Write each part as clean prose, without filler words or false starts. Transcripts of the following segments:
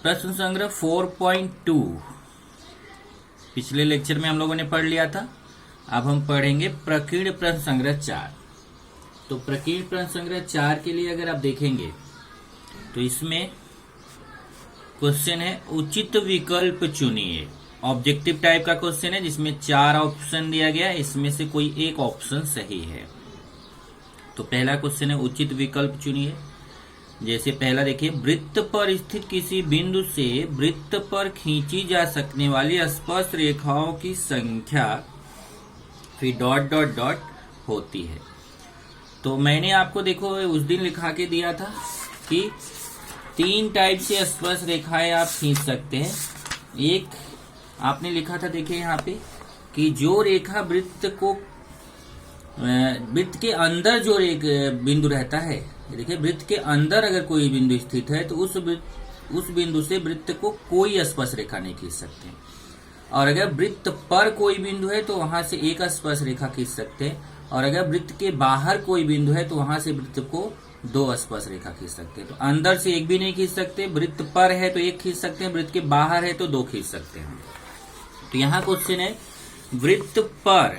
प्रश्न संग्रह 4.2 पिछले लेक्चर में हम लोगों ने पढ़ लिया था। अब हम पढ़ेंगे प्रकीर्ण प्रश्न संग्रह 4। तो प्रकीर्ण प्रश्न संग्रह 4 के लिए अगर आप देखेंगे तो इसमें क्वेश्चन है उचित विकल्प चुनिए। ऑब्जेक्टिव टाइप का क्वेश्चन है जिसमें 4 ऑप्शन दिया गया है, इसमें से कोई एक ऑप्शन सही है। तो पहला क्वेश्चन है उचित विकल्प चुनिए। जैसे पहला देखिए, वृत्त पर स्थित किसी बिंदु से वृत्त पर खींची जा सकने वाली स्पर्श रेखाओं की संख्या फिर डॉट डॉट डॉट होती है। तो मैंने आपको देखो उस दिन लिखा के दिया था कि 3 टाइप से स्पर्श रेखाएं आप खींच सकते हैं। एक आपने लिखा था, देखिए यहाँ पे, कि जो रेखा वृत्त के अंदर जो एक बिंदु रहता है, देखिए वृत्त के अंदर अगर कोई बिंदु स्थित है तो उस बिंदु से वृत्त को कोई स्पर्श रेखा नहीं खींच सकते। और अगर वृत्त पर कोई बिंदु है तो वहां से एक स्पर्श रेखा खींच सकते हैं। और अगर वृत्त के बाहर कोई बिंदु है तो वहां से वृत्त को 2 स्पर्श रेखा खींच सकते हैं। तो अंदर से एक भी नहीं खींच सकते, वृत्त पर है तो एक खींच सकते हैं, वृत्त के बाहर है तो 2 खींच सकते हैं। तो यहाँ क्वेश्चन है वृत्त पर,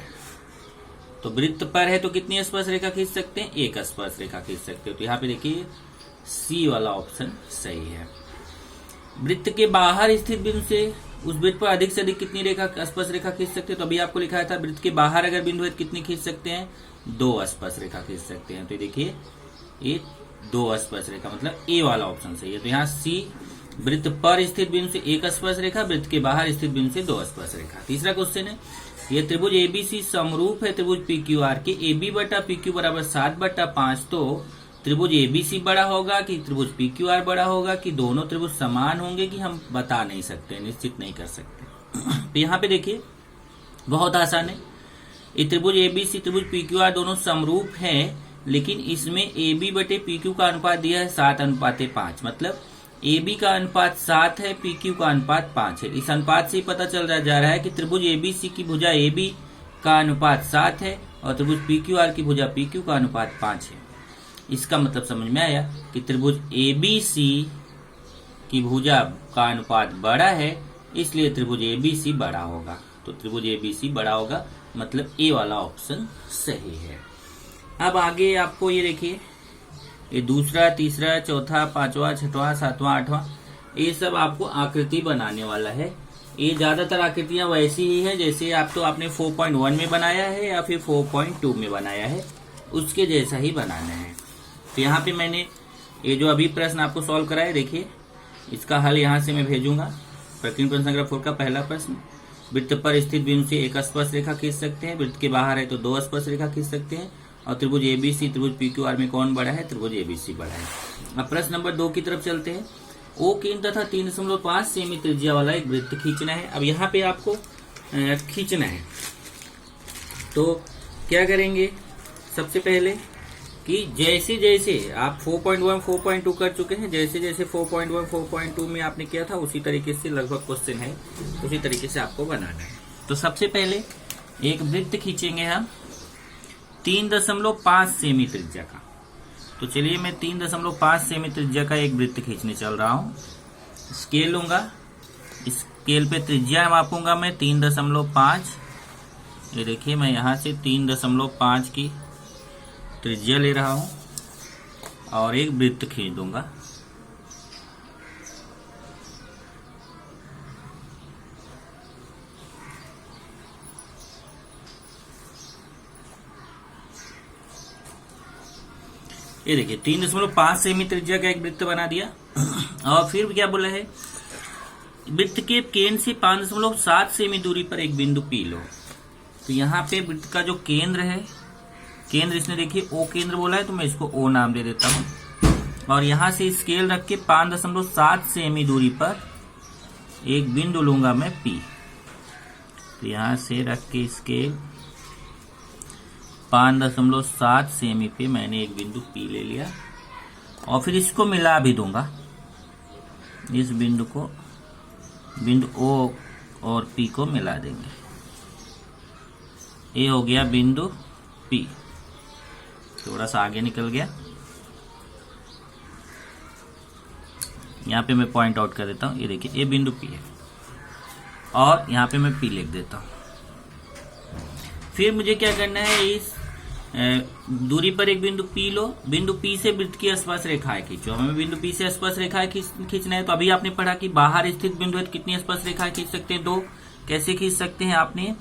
तो वृत्त पर है तो कितनी स्पर्श रेखा खींच सकते हैं? 1 स्पर्श रेखा खींच सकते हो। तो यहाँ पे देखिए सी वाला ऑप्शन सही है। वृत्त के बाहर स्थित बिंदु से उस वृत्त पर अधिक से अधिक कितनी रेखा स्पर्श रेखा खींच सकते हैं? तो अभी आपको लिखा था वृत्त के बाहर अगर बिंदु है तो कितनी खींच सकते हैं? 2 स्पर्श रेखा खींच सकते हैं। तो देखिए ये 2 स्पर्श रेखा, मतलब ए वाला ऑप्शन सही है। तो यहाँ सी, वृत्त पर स्थित बिंदु से 1 स्पर्श रेखा, वृत्त के बाहर स्थित बिंदु से 2 स्पर्श रेखा। तीसरा क्वेश्चन है, ये त्रिभुज एबीसी समरूप है त्रिभुज पीक्यूआर के। AB बटा PQ बराबर 7/5। तो त्रिभुज एबीसी बड़ा होगा कि त्रिभुज पीक्यूआर बड़ा होगा कि दोनों त्रिभुज समान होंगे कि हम बता नहीं सकते, निश्चित नहीं कर सकते। तो यहाँ पे देखिए बहुत आसान है। ये त्रिभुज एबीसी त्रिभुज पीक्यूआर दोनों समरूप हैं, लेकिन इसमें AB बटे PQ का अनुपात दिया है 7:5। मतलब AB का अनुपात 7 है, PQ का अनुपात 5 है। इस अनुपात से ही पता चल जा रहा है कि त्रिभुज ABC की भुजा AB का अनुपात 7 है और त्रिभुज PQR की भुजा PQ का अनुपात 5 है। इसका मतलब समझ में आया कि त्रिभुज ABC की भुजा का अनुपात बड़ा है, इसलिए त्रिभुज ABC बड़ा होगा। तो त्रिभुज ABC बड़ा होगा, मतलब ए वाला ऑप्शन सही है। अब आगे आपको ये देखिए, ये दूसरा, तीसरा, चौथा, 5वां, 6वां, 7वां, 8वां, ये सब आपको आकृति बनाने वाला है। ये ज्यादातर आकृतियां वैसी ही है जैसे आपने 4.1 में बनाया है या फिर 4.2 में बनाया है, उसके जैसा ही बनाना है। तो यहाँ पे मैंने ये जो अभी प्रश्न आपको सॉल्व कराया, देखिए इसका हल यहाँ से मैं भेजूंगा। प्रकीर्ण प्रश्न संग्रह 4 का पहला प्रश्न, वृत्त पर स्थित बिंदु से 1 स्पर्श रेखा खींच सकते हैं, वृत्त के बाहर है तो 2 स्पर्श रेखा खींच सकते हैं। और त्रिभुज एबीसी त्रिभुज पीक्यूआर में कौन बड़ा है? त्रिभुज एबीसी बड़ा है। अब प्रश्न नंबर 2 की तरफ चलते हैं। ओ केंद्र तथा 3.5 सेमी त्रिज्या वाला एक वृत्त खींचना है। अब यहाँ पे आपको खींचना है तो क्या करेंगे? सबसे पहले कि जैसे जैसे आप 4.1 4.2 कर चुके हैं, जैसे जैसे 4.1 4.2 में आपने किया था उसी तरीके से लगभग क्वेश्चन है, उसी तरीके से आपको बनाना है। तो सबसे पहले एक वृत्त खींचेंगे हम 3.5 सेमी त्रिज्या का। तो चलिए मैं 3.5 सेमी त्रिज्या का एक वृत्त खींचने चल रहा हूं। स्केल लूंगा, स्केल पे त्रिज्या मापूंगा मैं 3.5। ये देखिए मैं यहां से 3.5 की त्रिज्या ले रहा हूं और एक वृत्त खींच दूंगा। ये देखिए 3.5 सेमी त्रिज्या का एक वृत्त बना दिया। और फिर क्या बोला है? वृत्त के केंद्र से 5.7 सेमी दूरी पर एक बिंदु P लो। तो यहाँ पे वृत्त का जो केंद्र है, केंद्र इसने देखिए O केंद्र बोला है तो मैं इसको O नाम दे देता हूँ। और यहाँ से स्केल रख के 5.7 सेमी दूरी पर एक बिंदु लूंगा मैं P। तो यहाँ से रख के स्केल 5.7 सेमी पे मैंने एक बिंदु P ले लिया और फिर इसको मिला भी दूंगा। इस बिंदु को, बिंदु O और P को मिला देंगे। ये हो गया बिंदु P। थोड़ा सा आगे निकल गया, यहाँ पे मैं पॉइंट आउट कर देता हूँ, ये देखिए ये बिंदु P है और यहाँ पे मैं P लिख देता हूँ। फिर मुझे क्या करना है, इस दूरी पर एक बिंदु P लो, बिंदु P से वृत्त की स्पर्श रेखाएं खींचो। हमें बिंदु P से स्पर्श रेखाएं खींचना है। तो अभी आपने पढ़ा कि बाहर स्थित बिंदु है तो कितनी स्पर्श रेखाएं खींच सकते हैं, 2। कैसे खींच सकते हैं, आपने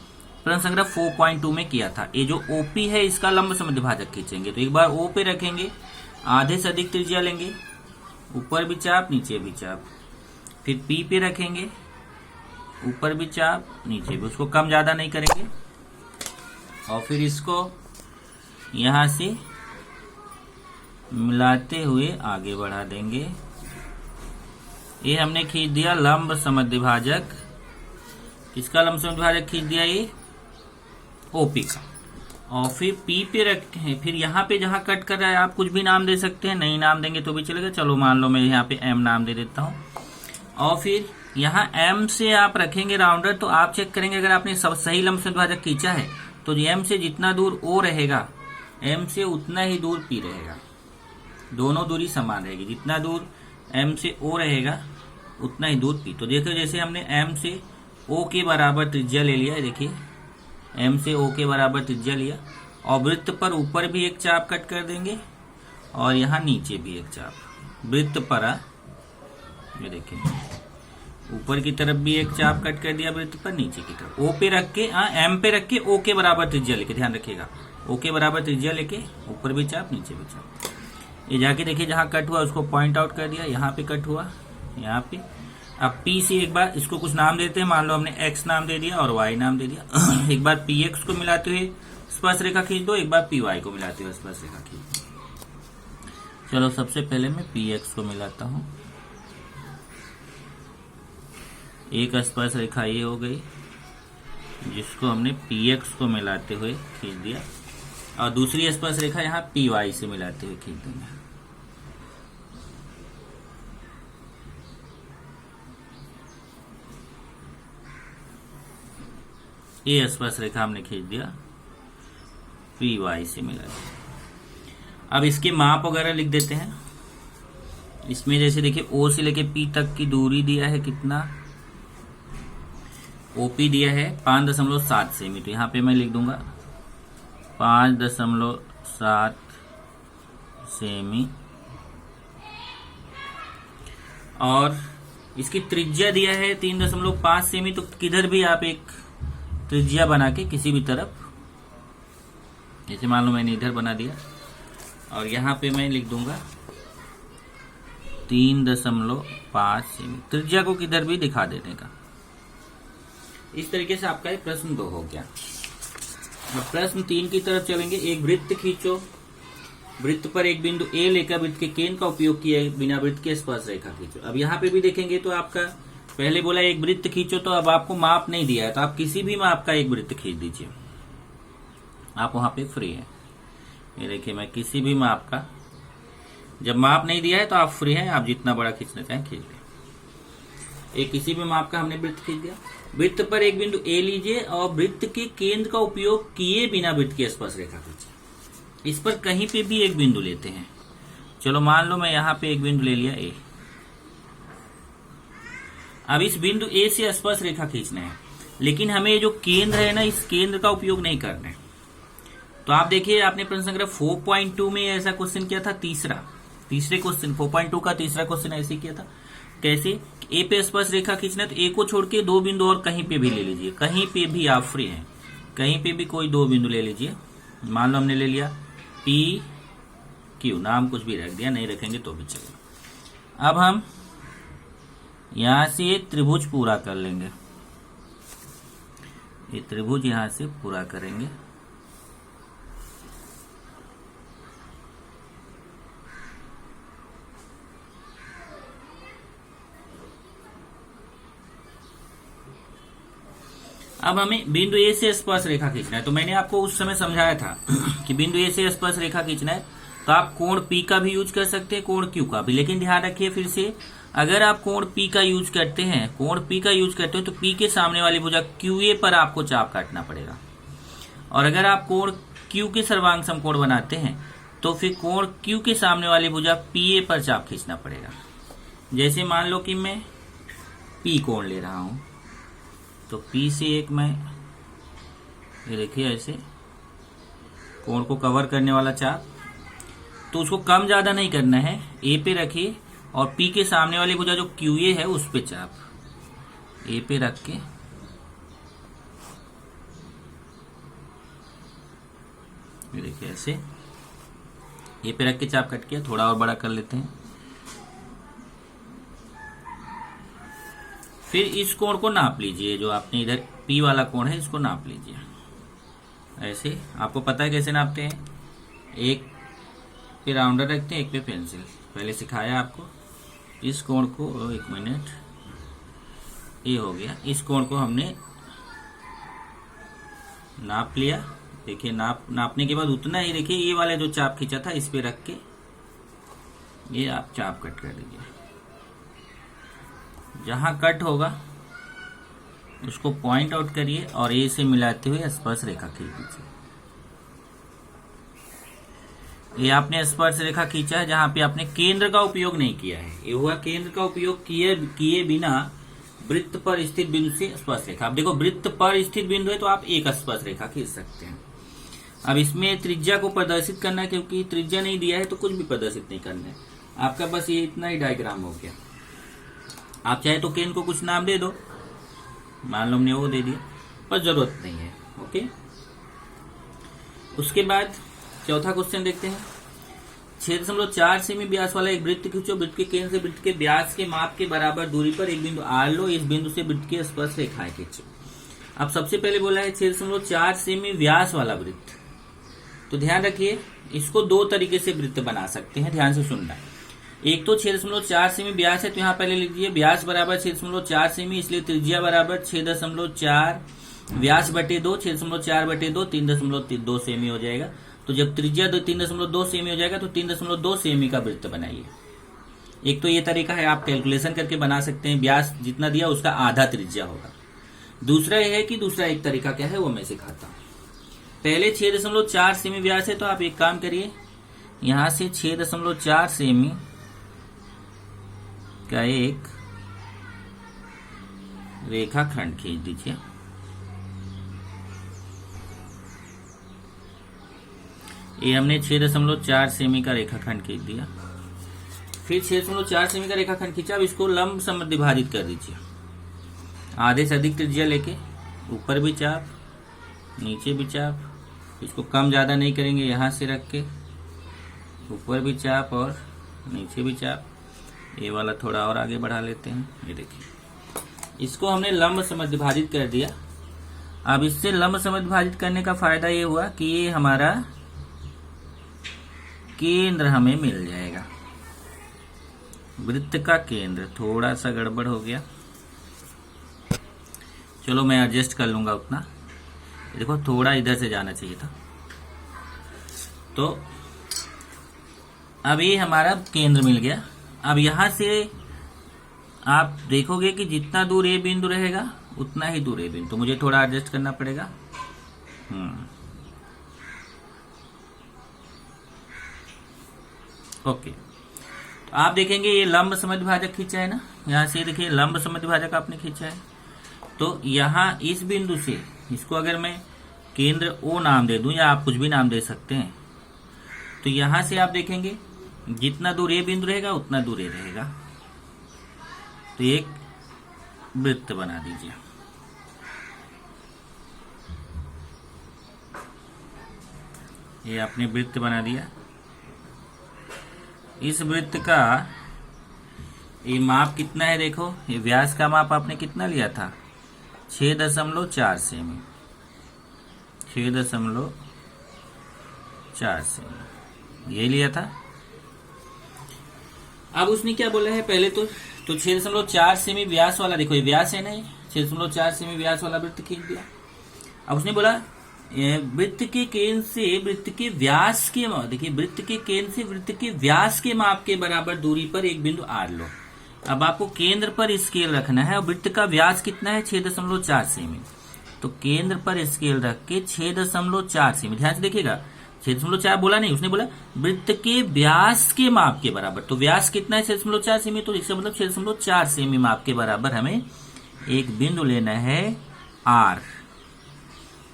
प्रश्न संग्रह 4.2 में किया था। ये जो OP है इसका लंब समद्विभाजक खींचेंगे। तो एक बार O पे रखेंगे, आधे से अधिक त्रिज्या लेंगे, ऊपर भी चाप नीचे भी चाप। फिर P पे रखेंगे, ऊपर भी चाप नीचे भी, उसको कम ज्यादा नहीं करेंगे। और फिर इसको यहां से मिलाते हुए आगे बढ़ा देंगे। ये हमने खींच दिया लंब समद्विभाजक। किसका लंब समद्विभाजक खींच दिया, ये OP का। और फिर P पे रखते हैं। फिर यहाँ पे जहां कट कर रहा है आप कुछ भी नाम दे सकते हैं, नहीं नाम देंगे तो भी चलेगा। चलो मान लो मैं यहाँ पे M नाम दे देता हूँ। और फिर यहाँ M से आप रखेंगे राउंडर, तो आप चेक करेंगे अगर आपने सब सही लंब समद्विभाजक खींचा है तो M से जितना दूर O रहेगा M से उतना ही दूर P रहेगा। दोनों दूरी समान रहेगी, जितना दूर M से O रहेगा उतना ही दूर P। तो देखो जैसे हमने M से O के बराबर त्रिज्या ले लिया है, देखिए M से O के बराबर त्रिज्या लिया और वृत्त पर ऊपर भी एक चाप कट कर देंगे और यहाँ नीचे भी एक चाप वृत्त पर। ये देखिए ऊपर की तरफ भी एक चाप कट कर दिया वृत्त पर, नीचे की तरफ O पे रख के M पे रख के O के बराबर त्रिज्या लेके, ध्यान रखिएगा O के बराबर त्रिज्या लेके ऊपर भी चाप नीचे भी चाप। ये जाके देखिए जहां कट हुआ उसको पॉइंट आउट कर दिया, यहाँ पे कट हुआ, यहाँ पे। अब P से एक बार इसको कुछ नाम देते हैं, मान लो हमने X नाम दे दिया और Y नाम दे दिया। एक बार PX को मिलाते हुए स्पर्श रेखा खींच दो, एक बार PY को मिलाते हुए स्पर्श रेखा खींच दो। चलो सबसे पहले मैं PX को मिलाता हूँ। एक स्पर्श रेखा ये हो गई जिसको हमने PX को मिलाते हुए खींच दिया और दूसरी स्पर्श रेखा यहाँ PY से मिलाते हुए खींच देंगे। ये स्पर्श रेखा हमने खींच दिया, PY से मिला दिया। अब इसके माप वगैरह लिख देते हैं। इसमें जैसे देखिए O से लेके P तक की दूरी दिया है कितना, OP दिया है 5.7 सेमी। तो यहाँ पे मैं लिख दूंगा 5.7 सेमी। और इसकी त्रिज्या दिया है 3.5 सेमी। तो किधर भी आप एक त्रिज्या बना के किसी भी तरफ, जैसे मान लो मैंने इधर बना दिया और यहाँ पे मैं लिख दूंगा 3.5 सेमी। त्रिज्या को किधर भी दिखा देने का। इस तरीके से आपका प्रश्न 2 हो गया। अब प्रश्न 3 की तरफ चलेंगे। एक वृत्त खींचो, वृत्त पर एक बिंदु A लेकर वृत्त के केंद्र का उपयोग किए बिना वृत्त के स्पर्श रेखा खींचो। अब यहाँ पे भी देखेंगे तो आपका पहले बोला एक वृत्त खींचो, तो अब आपको माप नहीं दिया है तो आप किसी भी माप का एक वृत्त खींच दीजिए, आप वहां पे फ्री है। ये देखिए मैं किसी भी माप का, जब माप नहीं दिया है तो आप फ्री हैं, आप जितना बड़ा खींचना चाहें खींच लें। एक किसी भी माप का हमने वृत्त खींच दिया। वृत्त पर एक बिंदु A लीजिए और वृत्त के केंद्र का उपयोग किए बिना वृत्त की स्पर्श रेखा खींचिए। इस पर कहीं पे भी एक बिंदु लेते हैं। चलो मान लो मैं यहाँ पे एक बिंदु ले लिया A। अब इस बिंदु A से स्पर्श रेखा खींचना है, लेकिन हमें जो केंद्र है ना, इस केंद्र का उपयोग नहीं करना है। तो आप देखिए आपने प्रश्न संग्रह 4.2 में ऐसा क्वेश्चन किया था, तीसरे क्वेश्चन 4.2 का तीसरा क्वेश्चन ऐसे किया था। कैसे, ए पे स्पर्श रेखा खींचना है तो ए को छोड़ के 2 बिंदु और कहीं पे भी ले लीजिए, कहीं पे भी आप फ्री हैं, कहीं पे भी कोई 2 बिंदु ले लीजिए। मान लो हमने ले लिया P Q, नाम कुछ भी रख दिया, नहीं रखेंगे तो भी चलेगा। अब हम यहां से ये त्रिभुज पूरा कर लेंगे, ये त्रिभुज यहां से पूरा करेंगे। अब हमें बिंदु ए से स्पर्श रेखा खींचना है। तो मैंने आपको उस समय समझाया था कि बिंदु ए से स्पर्श रेखा खींचना है तो आप कोण P का भी यूज कर सकते हैं, कोण Q का भी। लेकिन ध्यान रखिए फिर से, अगर आप कोण P का यूज करते हैं, तो P के सामने वाली भुजा QA पर आपको चाप काटना पड़ेगा। और अगर आप कोण Q के सर्वांग समकोण बनाते हैं तो फिर कोण Q के सामने वाली भुजा PA पर चाप खींचना पड़ेगा। जैसे मान लो कि मैं P कोण ले रहा हूं, तो P से एक मैं ये देखिए ऐसे कोण को कवर करने वाला चाप, तो उसको कम ज्यादा नहीं करना है, A पे रखिए और P के सामने वाली भुजा जो QA है उस पे चाप A पे रख के ये देखिए ऐसे A पे रख के चाप कट किया। थोड़ा और बड़ा कर लेते हैं। फिर इस कोण को नाप लीजिए, जो आपने इधर P वाला कोण है इसको नाप लीजिए। ऐसे आपको पता है कैसे नापते हैं, एक पे राउंडर रखते हैं, एक पे पेंसिल, पहले सिखाया आपको। इस कोण को, एक मिनट, ये हो गया। इस कोण को हमने नाप लिया। देखिए नापने के बाद उतना ही, देखिए ये वाला जो चाप खींचा था इस पे रख के ये आप चाप कट कर दीजिए। जहां कट होगा उसको पॉइंट आउट करिए और ए से मिलाते हुए स्पर्श रेखा खींच दीजिए। ये आपने स्पर्श रेखा खींचा है जहां पे आपने केंद्र का उपयोग नहीं किया है। ये हुआ केंद्र का उपयोग किए बिना वृत्त पर स्थित बिंदु से स्पर्श रेखा। अब देखो वृत्त पर स्थित बिंदु है तो आप एक स्पर्श रेखा खींच सकते हैं। अब इसमें त्रिज्या को प्रदर्शित करना है, क्योंकि त्रिज्या नहीं दिया है तो कुछ भी प्रदर्शित नहीं करना है आपका। बस ये इतना ही डायग्राम हो गया। आप चाहे तो केंद्र को कुछ नाम दे दो, मान लो हमने वो दे दिया, पर जरूरत नहीं है। ओके, उसके बाद चौथा क्वेश्चन देखते हैं। 6.4 सेमी व्यास वाला एक वृत्त खींचो। वृत्त के केंद्र से वृत्त के व्यास के माप के बराबर दूरी पर एक बिंदु आर लो। इस बिंदु से वृत्त की स्पर्श रेखाएं खींचो। अब सबसे पहले बोला है 6.4 सेमी व्यास वाला वृत्त, तो ध्यान रखिए इसको दो तरीके से वृत्त बना सकते हैं, ध्यान से सुनना। एक तो 6.4 सेमी व्यास है, तो यहाँ पहले लिख दीजिए व्यास बराबर 6.4 सेमी, इसलिए त्रिज्या बराबर 6.4 व्यास बटे 2, 6.4 बटे 2 3.2 सेमी हो जाएगा। तो जब त्रिज्या 3.2 सेमी हो जाएगा तो 3.2 सेमी का वृत्त बनाइए। एक तो ये तरीका है, आप कैलकुलेशन करके बना सकते हैं, व्यास जितना दिया उसका आधा त्रिज्या होगा। दूसरा यह है कि दूसरा एक तरीका क्या है वो मैं सिखाता हूँ। पहले 6.4 सेमी व्यास है तो आप एक काम करिए, यहां से 6.4 सेमी का एक रेखाखंड खींच दीजिए। ये हमने 6.4 सेमी का रेखाखंड खींच दिया। फिर 6.4 सेमी का रेखाखंड खींचा। अब इसको लंब समद्विभाजित कर दीजिए, आधे से अधिक त्रिज्या लेके, ऊपर भी चाप नीचे भी चाप। इसको कम ज्यादा नहीं करेंगे, यहां से रख के ऊपर भी चाप और नीचे भी चाप। ये वाला थोड़ा और आगे बढ़ा लेते हैं। ये देखिए इसको हमने लंब समद्विभाजित कर दिया। अब इससे लंब समद्विभाजित करने का फायदा ये हुआ कि ये हमारा केंद्र हमें मिल जाएगा। वृत्त का केंद्र थोड़ा सा गड़बड़ हो गया, चलो मैं एडजस्ट कर लूंगा उतना। देखो थोड़ा इधर से जाना चाहिए था। तो अब ये हमारा केंद्र मिल गया। अब यहां से आप देखोगे कि जितना दूर ए बिंदु रहेगा उतना ही दूर ए बिंदु, तो मुझे थोड़ा एडजस्ट करना पड़ेगा। ओके, तो आप देखेंगे ये लंब समद्विभाजक खींचा है ना, यहां से देखिए लंब समद्विभाजक आपने खींचा है। तो यहां इस बिंदु से इसको अगर मैं केंद्र O नाम दे दूं, या आप कुछ भी नाम दे सकते हैं, तो यहां से आप देखेंगे जितना दूर ए बिंदु रहेगा उतना दूर ए रहेगा। तो एक वृत्त बना दीजिए। ये आपने वृत्त बना दिया। इस वृत्त का ये माप कितना है, देखो ये व्यास का माप आपने कितना लिया था, 6.4 सेमी, 6.4 सेमी ये लिया था। अब उसने क्या बोला है, पहले तो 6.4 सेमी व्यास वाला, देखो ये व्यास है ना, 6.4 सेमी व्यास वाला वृत्त खींच दिया। अब उसने बोला वृत्त के केंद्र से वृत्त के व्यास के, देखिए वृत्त के केंद्र से वृत्त के व्यास के माप के बराबर दूरी पर एक बिंदु आर लो। अब आपको केंद्र पर स्केल रखना है और वृत्त का व्यास कितना है, 6.4 सेमी। तो केंद्र पर स्केल रख के 6.4 सेमी, ध्यान से देखिएगा 6.4 बोला नहीं, उसने बोला वृत्त के व्यास के माप के बराबर। तो व्यास कितना है 6.4 सेमी, तो इसका मतलब 6.4 सेमी माप के बराबर हमें एक बिंदु लेना है R।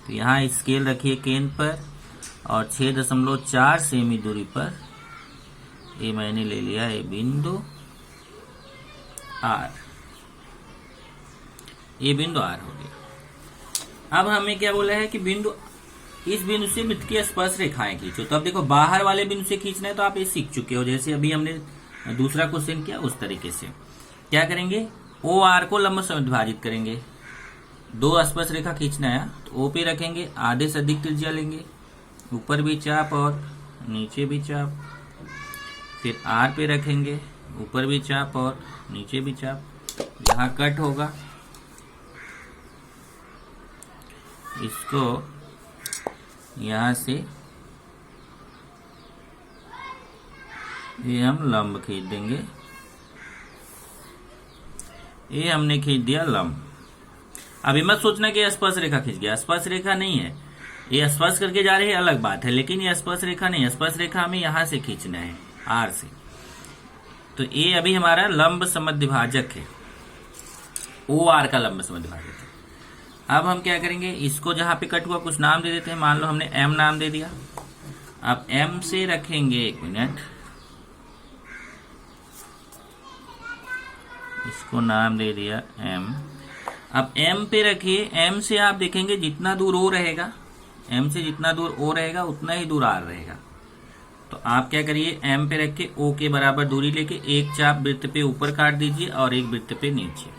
तो यहाँ स्केल रखिए केंद्र पर और 6.4 सेमी दूरी पर ये मैंने ले लिया ये बिंदु R। ये बिंदु R हो गया। अब हमें क्या बोला है कि इस बिंदु से वृत्त की स्पर्श रेखाएं खींचो। तो अब देखो बाहर वाले बिंदु से खींचना है तो आप ये सीख चुके हो, जैसे अभी हमने दूसरा क्वेश्चन किया उस तरीके से क्या करेंगे, OR को लंब से विभाजित करेंगे, 2 स्पर्श रेखा खींचना है तो O पे रखेंगे, आधे से अधिक त्रिज्या लेंगे, ऊपर भी चाप और नीचे भी चाप, फिर R पे रखेंगे, ऊपर भी चाप और नीचे भी चाप, यहाँ कट होगा, इसको यहां से ये हम लंब खींच देंगे, ये हमने खींच दिया लंब। अभी मत सोचना कि स्पर्श रेखा खींच गया, स्पर्श रेखा नहीं है, ये स्पर्श करके जा रही है अलग बात है, लेकिन ये स्पर्श रेखा नहीं है, स्पर्श रेखा हमें यहां से खींचना है R से। तो ये अभी हमारा लंब समद्विभाजक है, OR का लंब समद्विभाजक है। अब हम क्या करेंगे, इसको जहां पे कट हुआ कुछ नाम दे देते हैं, मान लो हमने M नाम दे दिया। अब M से रखेंगे, 1 मिनट, इसको नाम दे दिया M। अब M पे रखिए, M से आप देखेंगे जितना दूर O रहेगा, M से जितना दूर O रहेगा उतना ही दूर R रहेगा। तो आप क्या करिए, M पे रख के O के बराबर दूरी लेके एक चाप वृत्त पे ऊपर काट दीजिए और एक वृत्त पे नीचे।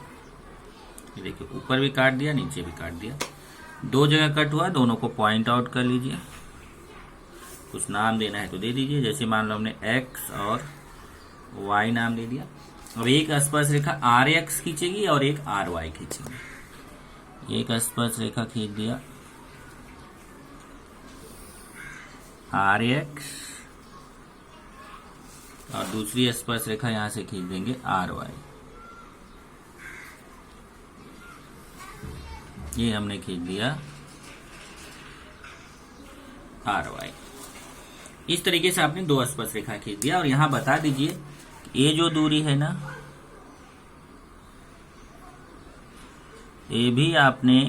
ये देखिए ऊपर भी काट दिया, नीचे भी काट दिया, 2 जगह कट हुआ, दोनों को पॉइंट आउट कर लीजिए। कुछ नाम देना है तो दे दीजिए, जैसे मान लो हमने X और Y नाम दे दिया। अब एक स्पर्श रेखा RX खींचेगी और एक RY खींचेगी। एक स्पर्श रेखा खींच दिया RX और दूसरी स्पर्श रेखा यहां से खींच देंगे RY। ये हमने खींच दिया RY। इस तरीके से आपने 2 स्पर्श रेखा खींच दिया। और यहां बता दीजिए ये जो दूरी है ना, ये भी आपने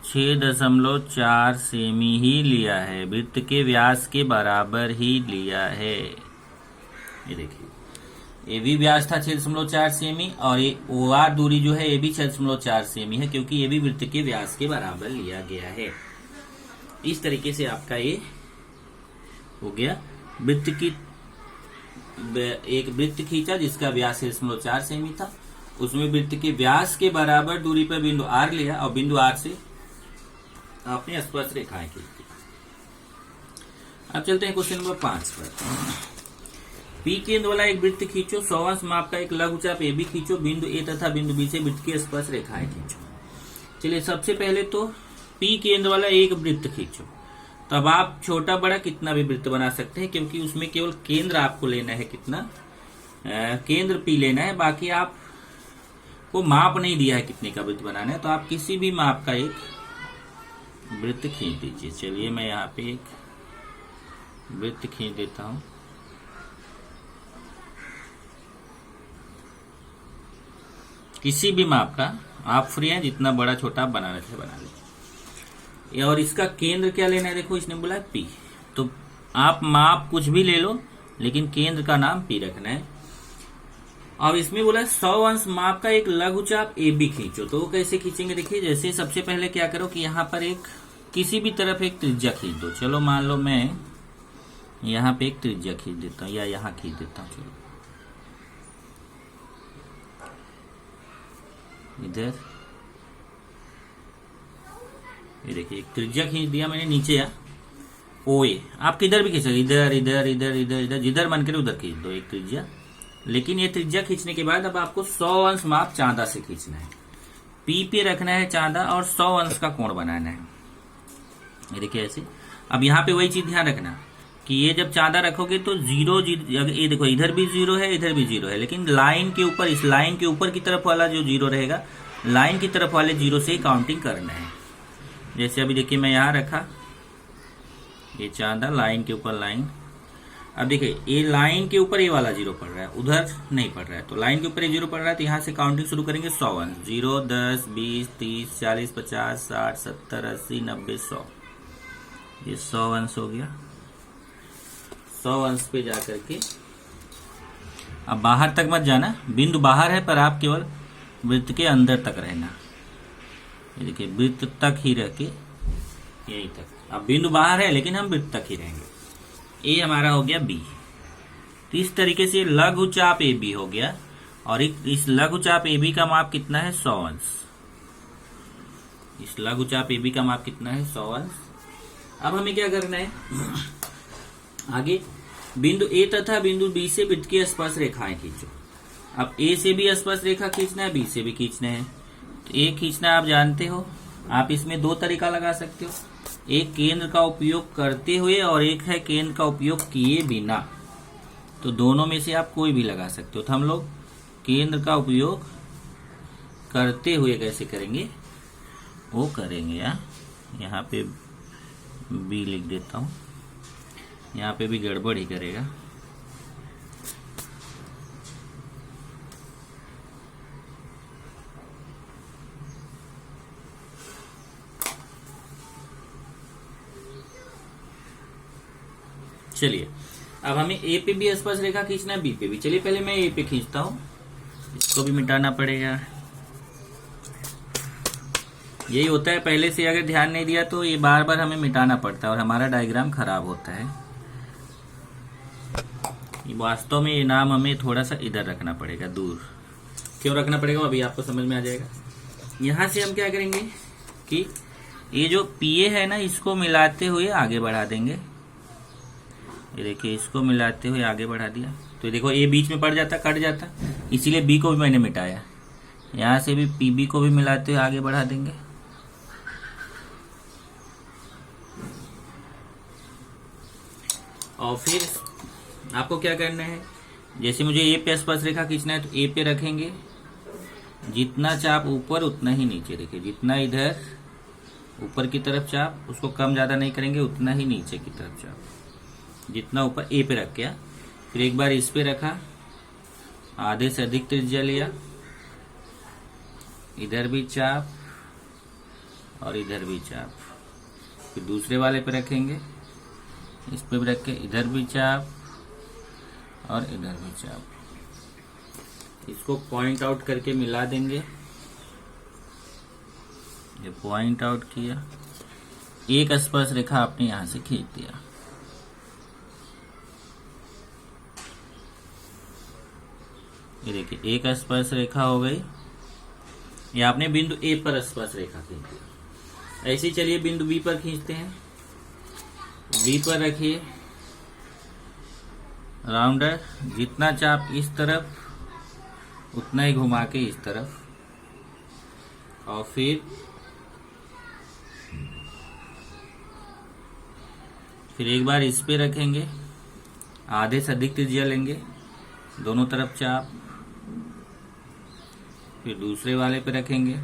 6.4 सेमी ही लिया है, वृत्त के व्यास के बराबर ही लिया है। ये देखिए ये भी व्यास था 6.4 सेमी और ये OR दूरी जो है ये भी 6.4 सेमी है, क्योंकि ये भी वृत्त के व्यास के बराबर लिया गया है। इस तरीके से आपका ये हो गया। वृत्त की एक वृत्त खींचा जिसका व्यास 6.4 सेमी था, उसमें वृत्त के व्यास के बराबर दूरी पर बिंदु R लिया और बिंदु R से आपने स्पर्श रेखाएं खींची। अब चलते हैं क्वेश्चन नंबर 5 पर। P केंद्र वाला एक वृत्त खींचो, 100 अंश माप का एक लघुचाप AB खींचो, बिंदु A तथा बिंदु B से वृत्त की स्पर्श रेखाएं खींचो। चलिए सबसे पहले तो P केंद्र वाला एक वृत्त खींचो। तो अब आप छोटा बड़ा कितना भी वृत्त बना सकते हैं, क्योंकि उसमें केवल केंद्र आपको लेना है, कितना केंद्र P लेना है, बाकी आप को माप नहीं दिया है कितने का वृत्त बनाना है। तो आप किसी भी माप का एक वृत्त खींच दीजिए। चलिए मैं यहाँ पे एक वृत्त खींच देता हूं। किसी भी माप का आप फ्री हैं, जितना बड़ा छोटा आप बनाना चाहे बना लीजिए। और इसका केंद्र क्या लेना है, देखो इसने बोला P, तो आप माप कुछ भी ले लो लेकिन केंद्र का नाम P रखना है। और इसमें बोला 100 अंश माप का एक लघुचाप AB खींचो। तो वो कैसे खींचेंगे, देखिए जैसे सबसे पहले क्या करो कि यहाँ पर एक किसी भी तरफ एक त्रिज्या खींच दो। चलो मान लो मैं यहाँ पे एक त्रिज्या खींच देता हूँ या यहाँ खींच देता हूँ। चलो इधर ये देखिए एक त्रिज्या खींच दिया मैंने नीचे या OA। आप किधर भी खींच सकते, इधर इधर इधर इधर इधर जिधर मन करे उधर खींच दो एक त्रिज्या। लेकिन ये त्रिज्या खींचने के बाद अब आपको 100 अंश माप चांदा से खींचना है। P पे रखना है चांदा और 100 अंश का कोण बनाना है। ये देखिए ऐसे। अब यहाँ पे वही चीज ध्यान रखना कि ये जब चांदा रखोगे तो जीरो, ये देखो इधर भी 0 है इधर भी 0 है, लेकिन लाइन के ऊपर, इस लाइन के ऊपर की तरफ वाला जो 0 रहेगा, लाइन की तरफ वाले 0 से ही काउंटिंग करना है। जैसे अभी देखिए मैं यहाँ रखा, ये चांदा लाइन के ऊपर लाइन। अब देखिए ये लाइन के ऊपर ये वाला जीरो पड़ रहा है, उधर नहीं पड़ रहा है, तो लाइन के ऊपर ये जीरो पड़ रहा है, तो यहाँ से काउंटिंग शुरू करेंगे 100 अंश। 0, 10, 20, 30, 40, 50, 60, 70, 80, 90, 100। ये 100 अंश हो गया। 100 अंश पे जा करके अब बाहर तक मत जाना, बिंदु बाहर है पर आप केवल वृत्त के अंदर तक रहना। ये देखिए वृत्त तक ही रह के यहीं तक, अब बिंदु बाहर है लेकिन हम वृत्त तक ही रहेंगे। ए हमारा हो गया बी। तो इस तरीके से लघु चाप ए बी हो गया, और इस लघु चाप ए बी का माप कितना है 100 अंश। इस लघु चाप ए बी का माप कितना है 100 अंश। अब हमें क्या करना है, आगे बिंदु ए तथा बिंदु बी से वृत्त की स्पर्श रेखाएं खींचो। अब ए से भी स्पर्श रेखा खींचना है, बी से भी खींचना है। तो ए खींचना आप जानते हो, आप इसमें दो तरीका लगा सकते हो, एक केंद्र का उपयोग करते हुए और एक है केंद्र का उपयोग किए बिना। तो दोनों में से आप कोई भी लगा सकते हो। तो हम लोग केंद्र का उपयोग करते हुए कैसे करेंगे वो करेंगे। यहाँ पे बी लिख देता हूँ, यहाँ पे भी गड़बड़ ही करेगा। चलिए अब हमें ए पे भी स्पर्श रेखा खींचना है, बी पे भी। चलिए पहले मैं ए पे खींचता हूं, इसको भी मिटाना पड़ेगा। यही होता है, पहले से अगर ध्यान नहीं दिया तो ये बार बार हमें मिटाना पड़ता है और हमारा डायग्राम खराब होता है। वास्तव में ये नाम हमें थोड़ा सा इधर रखना पड़ेगा, दूर। क्यों रखना पड़ेगा अभी आपको समझ में आ जाएगा। यहां से हम क्या करेंगे कि ये जो पीए है ना, इसको मिलाते हुए आगे बढ़ा देंगे। ये देखिए इसको मिलाते हुए आगे बढ़ा दिया, तो ये देखो ए बीच में पड़ जाता, कट जाता, इसीलिए बी को भी मैंने मिटाया। यहां से भी पीबी को भी मिलाते हुए आगे बढ़ा देंगे। और फिर आपको क्या करना है, जैसे मुझे ए पे स्पर्श रेखा खींचना है तो ए पे रखेंगे, जितना चाप ऊपर उतना ही नीचे। देखिए जितना इधर ऊपर की तरफ चाप, उसको कम ज्यादा नहीं करेंगे, उतना ही नीचे की तरफ चाप। जितना ऊपर ए पे रख गया, फिर एक बार इस पे रखा, आधे से अधिक त्रिज्या लिया, इधर भी चाप और इधर भी चाप। फिर दूसरे वाले पे रखेंगे, इस पे भी रख के इधर भी चाप और इधर भी चाप। इसको पॉइंट आउट करके मिला देंगे। ये पॉइंट आउट किया, एक स्पर्श रेखा आपने यहां से खींच दिया। ये देखिए एक स्पर्श रेखा हो गई, ये आपने बिंदु ए पर स्पर्श रेखा खींच दिया। ऐसे ही चलिए बिंदु बी पर खींचते हैं। बी पर रखिए राउंडर, जितना चाप इस तरफ उतना ही घुमा के इस तरफ, और फिर एक बार इस पे रखेंगे, आधे से अधिक त्रिज्या लेंगे, दोनों तरफ चाप, फिर दूसरे वाले पे रखेंगे,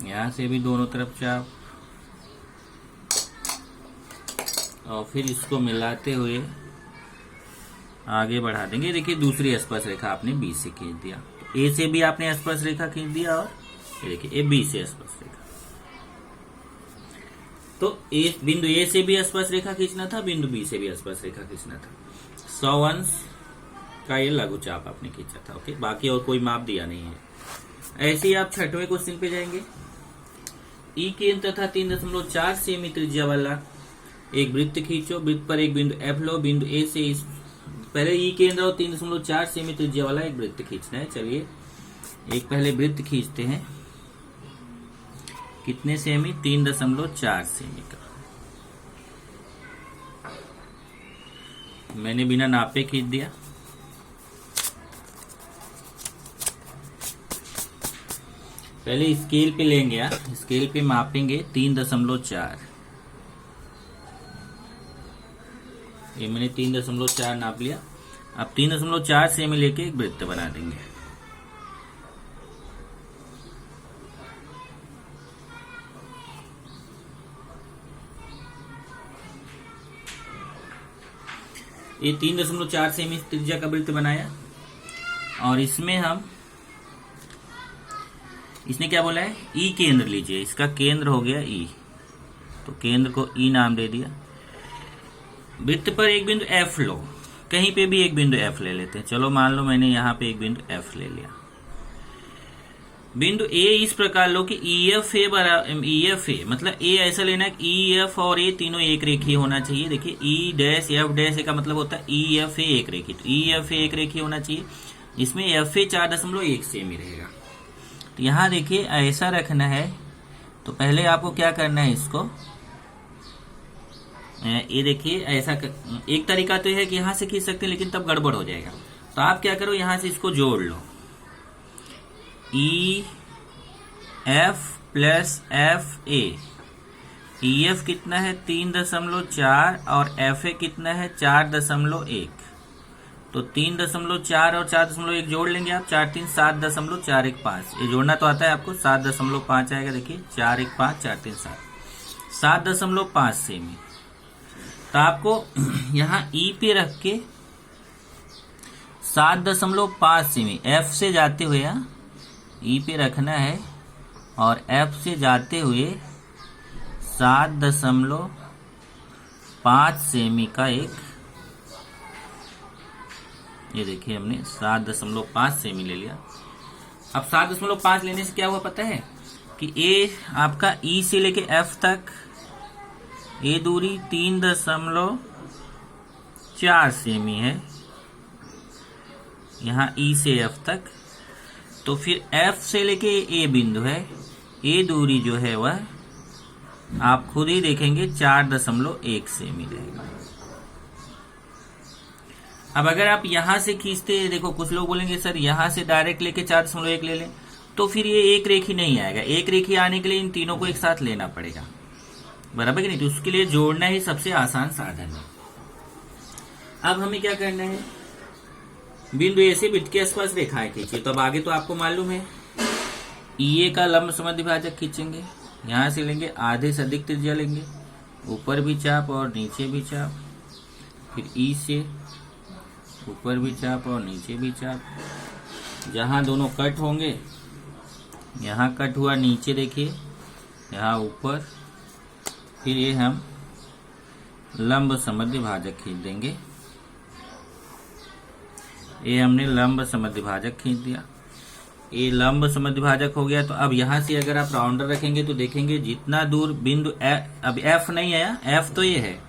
यहां से भी दोनों तरफ चाप, और फिर इसको मिलाते हुए आगे बढ़ा देंगे। देखिए दूसरी स्पर्श रेखा आपने बी से खींच दिया, तो ए से भी आपने स्पर्श रेखा खींच दिया, और ये देखिए ए बी से स्पर्श रेखा। तो बिंदु ए से भी स्पर्श रेखा खींचना था, बिंदु बी से भी स्पर्श रेखा खींचना था। 100 अंश का ये लघु चाप आपने खींचा था। ओके, बाकी और कोई माप दिया नहीं है। ऐसे ही आप छठवें क्वेश्चन पे जाएंगे। ई केंद्र तथा 3.4 सेमी त्रिज्या वाला एक वृत्त खींचो, वृत्त पर एक बिंदु एफ लो, बिंदु ए से पहले ई केंद्र और 3.4 सेमी त्रिज्या वाला एक वृत्त खींचना है। चलिए एक पहले वृत्त खींचते हैं। कितने सेमी? 3.4 सेमी का। मैंने बिना नापे खींच दिया। पहले स्केल पे लेंगे, स्केल पे मापेंगे 3.4। ये मैंने 3.4 नाप लिया। अब 3.4 सेमी लेके एक वृत्त बना देंगे। ये 3.4 सेमी त्रिज्या का वृत्त बनाया और इसमें इसने क्या बोला है, ई केंद्र लीजिए, इसका केंद्र हो गया ई, तो केंद्र को ई नाम दे दिया। वृत्त पर एक बिंदु एफ लो, कहीं पे भी एक बिंदु एफ ले लेते हैं। चलो मान लो मैंने यहाँ पे एक बिंदु एफ ले लिया। बिंदु ए इस प्रकार लो कि ई एफ ए मतलब ए ऐसा लेना है ई एफ और ए तीनों एक रेखीय होना चाहिए। देखिए ई डैश एफ डैश ए का मतलब होता है ई एफ ए एक रेखीय, तो ई एफ ए एक रेखीय होना चाहिए। इसमें एफ ए 4.1 सेमी रहेगा। तो यहाँ देखिए ऐसा रखना है, तो पहले आपको क्या करना है, इसको ये देखिए ऐसा एक तरीका तो है कि यहां से खींच सकते हैं, लेकिन तब गड़बड़ हो जाएगा। तो आप क्या करो, यहां से इसको जोड़ लो, E F plus F A. E F कितना है 3.4 और एफ ए कितना है 4.1। तो 3.4 और 4.1 जोड़ लेंगे आप, 4 3 7.415। ये जोड़ना तो आता है आपको, 7.5 आएगा। देखिए 4 1 5 4 3 7.5 सेमी। तो आपको यहाँ ई पे रख के 7.5 सेमी एफ से जाते हुए ई पे रखना है और एफ से जाते हुए 7.5 सेमी का एक, ये देखिए हमने 7.5 सेमी ले लिया। अब 7.5 लेने से क्या हुआ पता है कि ए आपका ई से लेके एफ तक ये दूरी 3.4 सेमी है, यहाँ ई से एफ तक। तो फिर एफ से लेके ए बिंदु है, ए दूरी जो है वह आप खुद ही देखेंगे 4.1 सेमी रहेगा। अब अगर आप यहां से खींचते, देखो कुछ लोग बोलेंगे सर यहां से डायरेक्ट लेके 4.1 ले लें, तो फिर ये एक रेखी नहीं आएगा। एक रेखी आने के लिए इन तीनों को एक साथ लेना पड़ेगा, बराबर कि नहीं। तो उसके लिए जोड़ना ही सबसे आसान साधन है। अब हमें क्या करना है, बिंदु ए से वृत्त के आसपास रेखाएं खींचिए। तो अब आगे तो आपको मालूम है, ई ए का लंब समद्विभाजक खींचेंगे, यहां से लेंगे आधे से अधिक त्रिज्या लेंगे, ऊपर भी चाप और नीचे भी चाप। फिर ई से ऊपर भी चाप और नीचे भी चाप, जहां दोनों कट होंगे, यहां कट हुआ नीचे देखिए, यहां ऊपर। फिर ये हम लंब समद्विभाजक खींच देंगे। ये हमने लंब समद्विभाजक खींच दिया, ये लंब समद्विभाजक हो गया। तो अब यहां से अगर आप राउंडर रखेंगे तो देखेंगे जितना दूर बिंदु अब एफ नहीं आया, एफ तो ये है,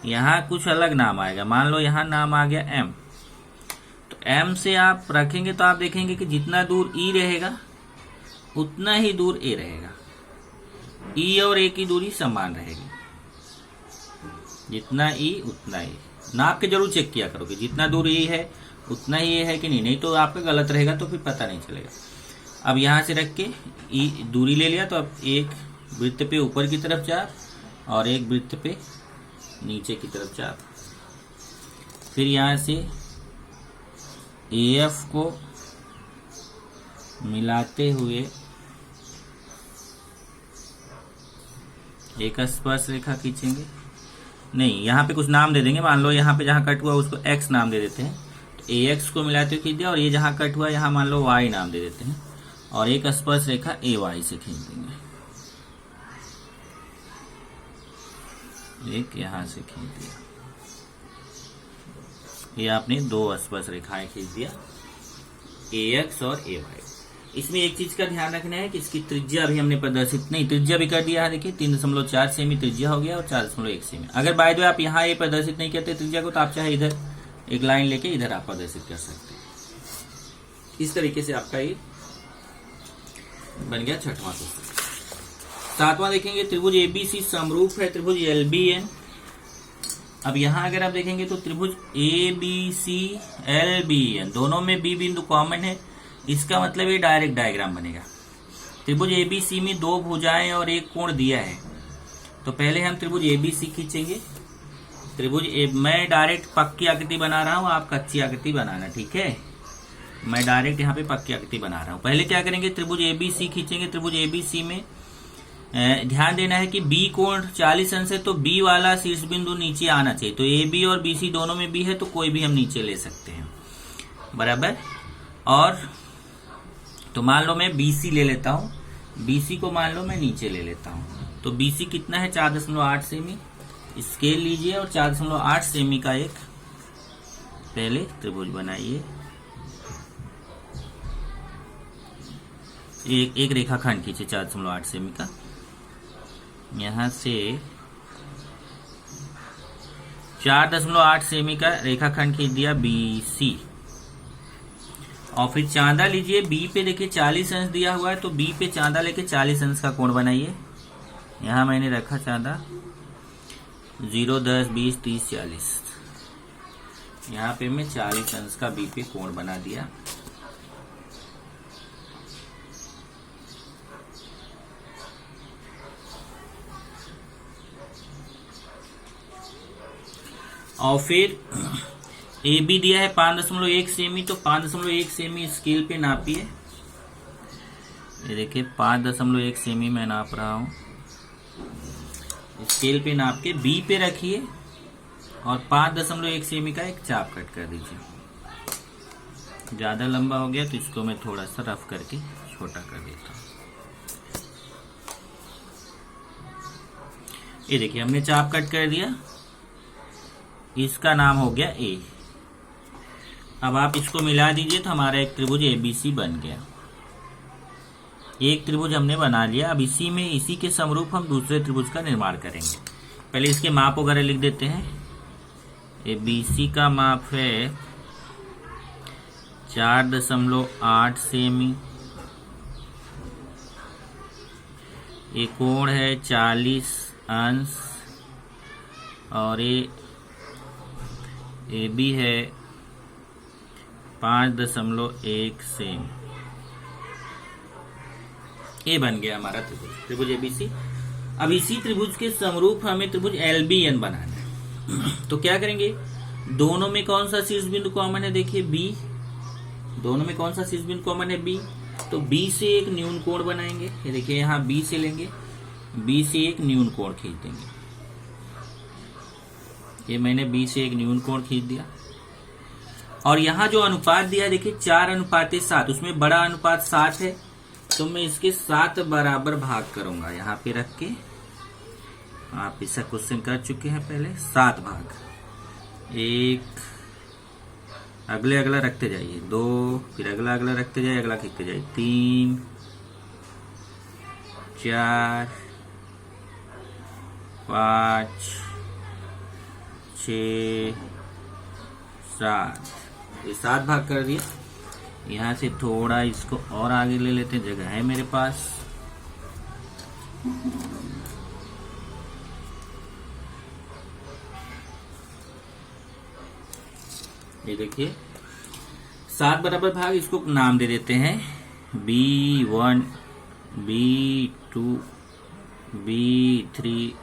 यहाँ कुछ अलग नाम आएगा। मान लो यहाँ नाम आ गया एम, तो एम से आप रखेंगे तो आप देखेंगे कि जितना दूर ई रहेगा उतना ही दूर ए रहेगा। ई और ए की दूरी समान रहेगी, जितना ई उतना ए। नाप के जरूर चेक किया करो कि जितना दूर ई है उतना ही ए है कि नहीं तो आपका गलत रहेगा, तो फिर पता नहीं चलेगा। अब यहां से रख के ई दूरी ले लिया, तो अब एक वृत्त पे ऊपर की तरफ चाप और एक वृत्त पे नीचे की तरफ चाप। फिर यहां से एफ को मिलाते हुए एक स्पर्श रेखा खींचेंगे। नहीं, यहाँ पे कुछ नाम दे देंगे। मान लो यहाँ पे जहाँ कट हुआ उसको एक्स नाम दे देते हैं, तो ए एक्स को मिलाते हुए खींच दिया। और ये जहाँ कट हुआ यहाँ मान लो वाई नाम दे देते हैं, और एक स्पर्श रेखा ए वाई से खींच देंगे। एक यहाँ से खींच दिया, ये आपने दो स्पर्श रेखाएं खींच दिया, ए एक्स और ए वाई। इसमें एक चीज का ध्यान रखना है कि इसकी त्रिज्या भी हमने प्रदर्शित नहीं, त्रिज्या भी कर दिया है। देखिए 3.4 सेमी त्रिज्या हो गया और 4.1 सेमी। अगर बाय द वे आप यहाँ ये प्रदर्शित नहीं करते त्रिज्या को, तो आप चाहे इधर एक लाइन लेके इधर आप प्रदर्शित कर सकते हैं। इस तरीके से आपका ये बन गया छठवां सूत्र। सातवां देखेंगे, त्रिभुज एबीसी समरूप है त्रिभुज एलबीएन। अब यहां अगर आप देखेंगे तो त्रिभुज एबीसी एलबीएन दोनों में बी बिंदु कॉमन है, इसका मतलब ये डायरेक्ट डायग्राम बनेगा। त्रिभुज एबीसी में दो भुजाएं और एक कोण दिया है, तो पहले हम त्रिभुज एबीसी खींचेंगे। मैं डायरेक्ट पक्की आकृति बना रहा हूं, आप कच्ची आकृति बनाना, ठीक है। मैं डायरेक्ट यहाँ पे पक्की आकृति बना रहा हूं। पहले क्या करेंगे, त्रिभुज एबीसी खींचेंगे। त्रिभुज एबीसी में ध्यान देना है कि बी कोण 40 अंश है, तो बी वाला शीर्ष बिंदु नीचे आना चाहिए। तो ए बी और बी सी दोनों में बी है, तो कोई भी हम नीचे ले सकते हैं, बराबर। और तो मान लो मैं बी सी ले लेता हूं, बी सी को मान लो मैं नीचे ले लेता हूं। तो बी सी कितना है, 4.8 सेमी। स्केल लीजिए और 4.8 सेमी का एक पहले त्रिभुज बनाइए। एक रेखाखंड खींचे 4.8 सेमी का। यहां से 4.8 सेमी का रेखाखंड खींच दिया BC। और फिर चांदा लीजिए, बी पे देखिए 40 अंश दिया हुआ है, तो बी पे चांदा लेके 40 अंश का कोण बनाइए। यहां मैंने रखा चांदा 0, 10, 20, 30, 40। यहां पे मैं 40 अंश का बी पे कोण बना दिया। और फिर ए बी दिया है 5.1 सेमी, तो 5.1 सेमी स्केल पे नापिए। ये देखिए 5.1 सेमी मैं नाप रहा हूं। स्केल पे नाप के बी पे रखिए और 5.1 सेमी का एक चाप कट कर दीजिए। ज्यादा लंबा हो गया तो इसको मैं थोड़ा सा रफ करके छोटा कर देता हूं। ये देखिए हमने चाप कट कर दिया, इसका नाम हो गया ए। अब आप इसको मिला दीजिए तो हमारा एक त्रिभुज ABC बन गया। एक त्रिभुज हमने बना लिया। अब इसी के समरूप हम दूसरे त्रिभुज का निर्माण करेंगे। पहले इसके माप वगैरह लिख देते हैं। ABC का माप है 4.8 सेमी। ये कोण है 40 अंश और ये भी है 5.1 सेमी। ये बन गया हमारा त्रिभुज ABC। अब इसी त्रिभुज के समरूप हमें त्रिभुज LBN बनाना है। तो क्या करेंगे, दोनों में कौन सा शीर्ष बिंदु कॉमन है, देखिए B। दोनों में कौन सा शीर्ष बिंदु कॉमन है, B। तो B से एक न्यून कोण बनाएंगे। ये देखिए यहाँ B से लेंगे, B से एक न्यून कोण खींच देंगे। ये मैंने B से एक न्यून कोण खींच दिया। और यहाँ जो अनुपात दिया देखिए 4:7, उसमें बड़ा अनुपात 7 है, तो मैं इसके 7 बराबर भाग करूंगा। यहाँ पे रख के आप इसका क्वेश्चन कर चुके हैं पहले। 7 भाग, एक अगला रखते जाइए, 2 फिर अगला रखते जाइए, अगला खींचते जाइए, 3, 4, 5, 6, 7। ये 7 भाग कर दिया। यहाँ से थोड़ा इसको और आगे ले लेते हैं, जगह है मेरे पास। ये देखिए 7 बराबर भाग, इसको नाम दे देते हैं B1, B2, B3,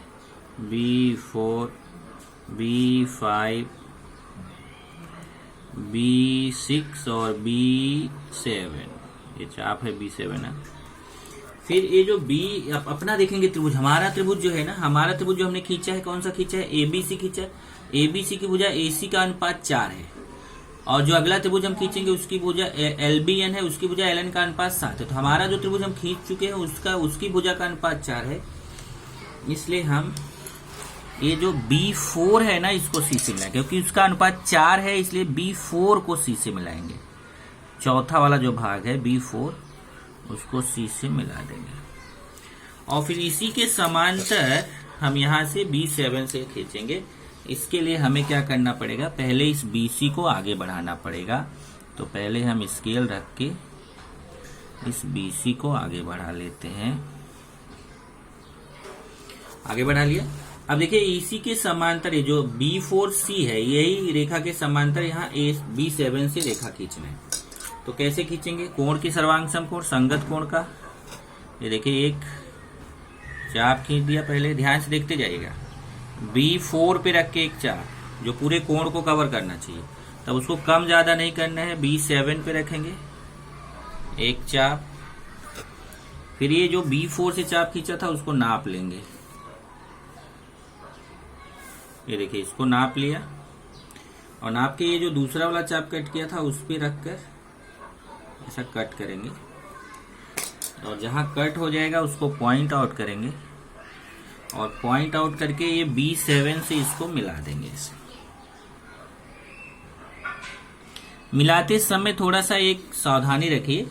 B4, B5, B6 और B7। ये चाप है B7 है। फिर ये जो B अपना देखेंगे त्रिभुज, हमारा त्रिभुज जो है ना, हमारा त्रिभुज जो हमने खींचा है, कौन सा खींचा है, ABC खींचा है। ABC की भुजा AC का अनुपात 4 है। और जो अगला त्रिभुज हम खींचेंगे उसकी भुजा LBN है, उसकी भुजा LN का अनुपात 7 है। तो हमारा जो त्रिभुज हम खींच चुके हैं उसकी भुजा का अनुपात 4 है। इसलिए हम ये जो B4 है ना, इसको C से मिलाएंगे, क्योंकि उसका अनुपात 4 है, इसलिए B4 को C से मिलाएंगे। चौथा वाला जो भाग है B4, उसको C से मिला देंगे। और फिर इसी के समांतर हम यहाँ से B7 से खींचेंगे। इसके लिए हमें क्या करना पड़ेगा, पहले इस BC को आगे बढ़ाना पड़ेगा। तो पहले हम स्केल रख के इस BC को आगे बढ़ा लेते हैं। आगे बढ़ा लिया। अब देखिए इसी के समांतर ये जो B4C है, यही रेखा के समांतर यहाँ B7 से रेखा खींचना है। तो कैसे खींचेंगे, कोण की सर्वांग समकोण, संगत कोण का। ये देखिए एक चाप खींच दिया। पहले ध्यान से देखते जाइएगा, B4 पे रख के एक चाप जो पूरे कोण को कवर करना चाहिए, तब उसको कम ज्यादा नहीं करना है। B7 पे रखेंगे एक चाप, फिर ये जो B4 से चाप खींचा था उसको नाप लेंगे। ये देखिए, इसको नाप लिया और नाप के ये जो दूसरा वाला चाप कट किया था उस पे रखकर ऐसा कट करेंगे और जहां कट हो जाएगा उसको पॉइंट आउट करेंगे और पॉइंट आउट करके ये B7 से इसको मिला देंगे। इसे मिलाते समय थोड़ा सा एक सावधानी रखिए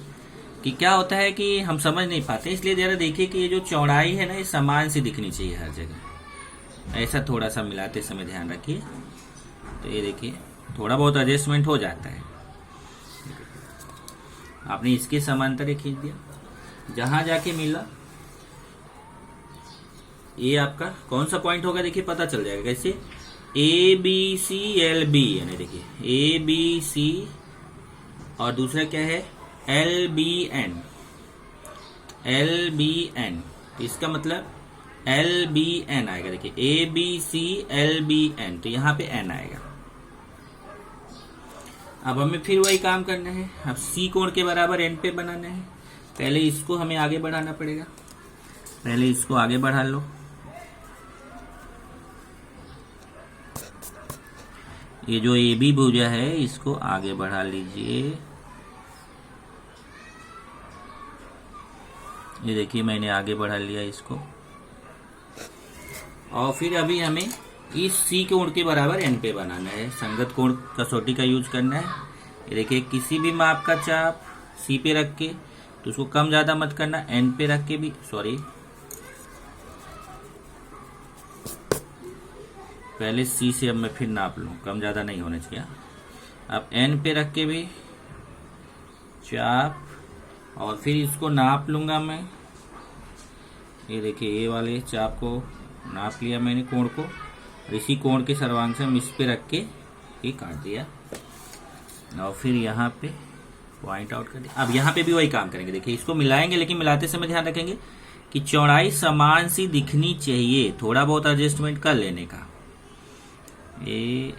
कि क्या होता है कि हम समझ नहीं पाते, इसलिए जरा देखिए कि ये जो चौड़ाई है ना ये समान सी दिखनी चाहिए हर जगह। ऐसा थोड़ा सा मिलाते समय ध्यान रखिए। तो ये देखिए थोड़ा बहुत एडजस्टमेंट हो जाता है। आपने इसके समांतर ये खींच दिया, जहां जाके मिला ये आपका कौन सा पॉइंट होगा देखिए पता चल जाएगा। कैसे? ABCLB, यानी देखिए ABC और दूसरा क्या है LBN। इसका मतलब LBN आएगा। देखिए ABCLBN, तो यहां पे N आएगा। अब हमें फिर वही काम करना है। अब C कोण के बराबर N पे बनाना है। पहले इसको हमें आगे बढ़ाना पड़ेगा। पहले इसको आगे बढ़ा लो। ये जो AB भुजा है इसको आगे बढ़ा लीजिए। ये देखिए मैंने आगे बढ़ा लिया इसको। और फिर अभी हमें इस C कोण के बराबर N पे बनाना है। संगत कोण कसौटी का यूज करना है। ये देखिए किसी भी माप का चाप C पे रख के, तो उसको कम ज्यादा मत करना, N पे रख के भी, पहले C से अब मैं फिर नाप लूं, कम ज्यादा नहीं होना चाहिए। अब N पे रख के भी चाप और फिर इसको नाप लूंगा मैं। ये देखिए ये वाले चाप को नाप लिया मैंने कोण को, इसी कोण के सर्वांग से हम इस पे रख के ये काट दिया और फिर यहाँ पे पॉइंट आउट कर दिया। अब यहाँ पे भी वही काम करेंगे। देखिए इसको मिलाएंगे, लेकिन मिलाते समय ध्यान रखेंगे कि चौड़ाई समान सी दिखनी चाहिए। थोड़ा बहुत एडजस्टमेंट कर लेने का, ये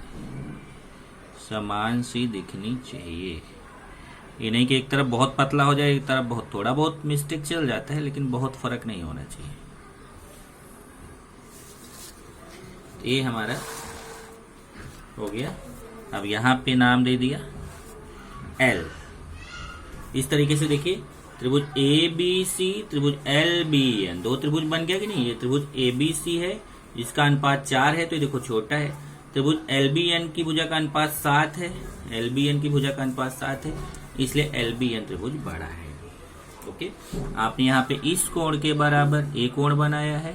समान सी दिखनी चाहिए। ये नहीं कि एक तरफ बहुत पतला हो जाए, एक तरफ बहुत, थोड़ा बहुत मिस्टेक चल जाता है लेकिन बहुत फर्क नहीं होना चाहिए। ये हमारा हो गया। अब यहाँ पे नाम दे दिया L। इस तरीके से देखिए त्रिभुज ABC, त्रिभुज LBN, दो त्रिभुज बन गया कि नहीं। ये त्रिभुज ABC है जिसका अनुपात 4 है, तो ये देखो छोटा है। त्रिभुज LBN की भुजा का अनुपात 7 है, LBN की भुजा का अनुपात 7 है, इसलिए LBN त्रिभुज बड़ा है। ओके, आपने यहाँ पे इस कोण के बराबर A कोण बनाया है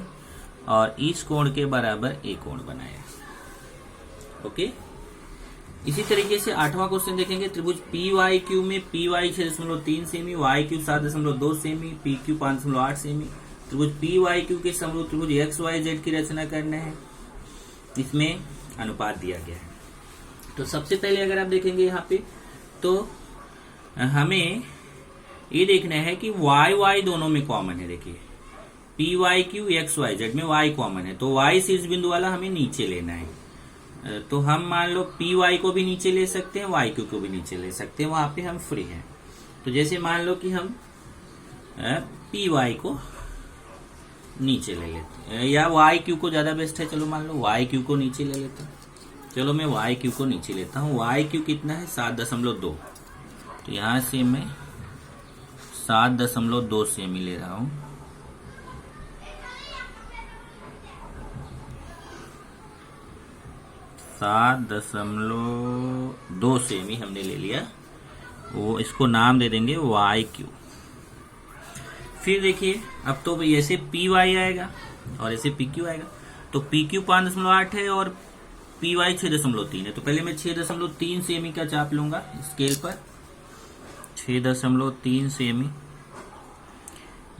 और इस कोण के बराबर A कोण बनाया है। ओके, इसी तरीके से 8वां क्वेश्चन देखेंगे। त्रिभुज PYQ में PY 6.3 semi, YQ 7.2 semi, PQ 5.8 semi. त्रिभुज PYQ के समरूप त्रिभुज XYZ की रचना करना है। इसमें अनुपात दिया गया है। तो सबसे पहले अगर आप देखेंगे यहाँ पे, तो हमें ये देखना है कि YY दोनों में कॉमन है। देखिए PYQ XYZ में Y कॉमन है, तो Y शीर्ष बिंदु वाला हमें नीचे लेना है। तो हम मान लो PY को भी नीचे ले सकते हैं, YQ को भी नीचे ले सकते हैं, वहां पे हम फ्री हैं। तो जैसे मान लो कि हम PY को नीचे ले लेते हैं, या YQ को ज्यादा बेस्ट है, चलो मान लो YQ को नीचे ले लेते हैं। चलो मैं YQ को नीचे लेता हूँ। YQ कितना है 7.2, तो यहां से मैं 7.2 सेमी ले रहा हूं। सात 7.2 सेमी हमने ले लिया, वो इसको नाम दे देंगे YQ। फिर देखिए अब तो ऐसे PY आएगा और ऐसे PQ आएगा। तो PQ 5.8 है और PY 6.3 है। तो पहले मैं 6.3 सेमी का चाप लूंगा स्केल पर, 6.3 सेमी।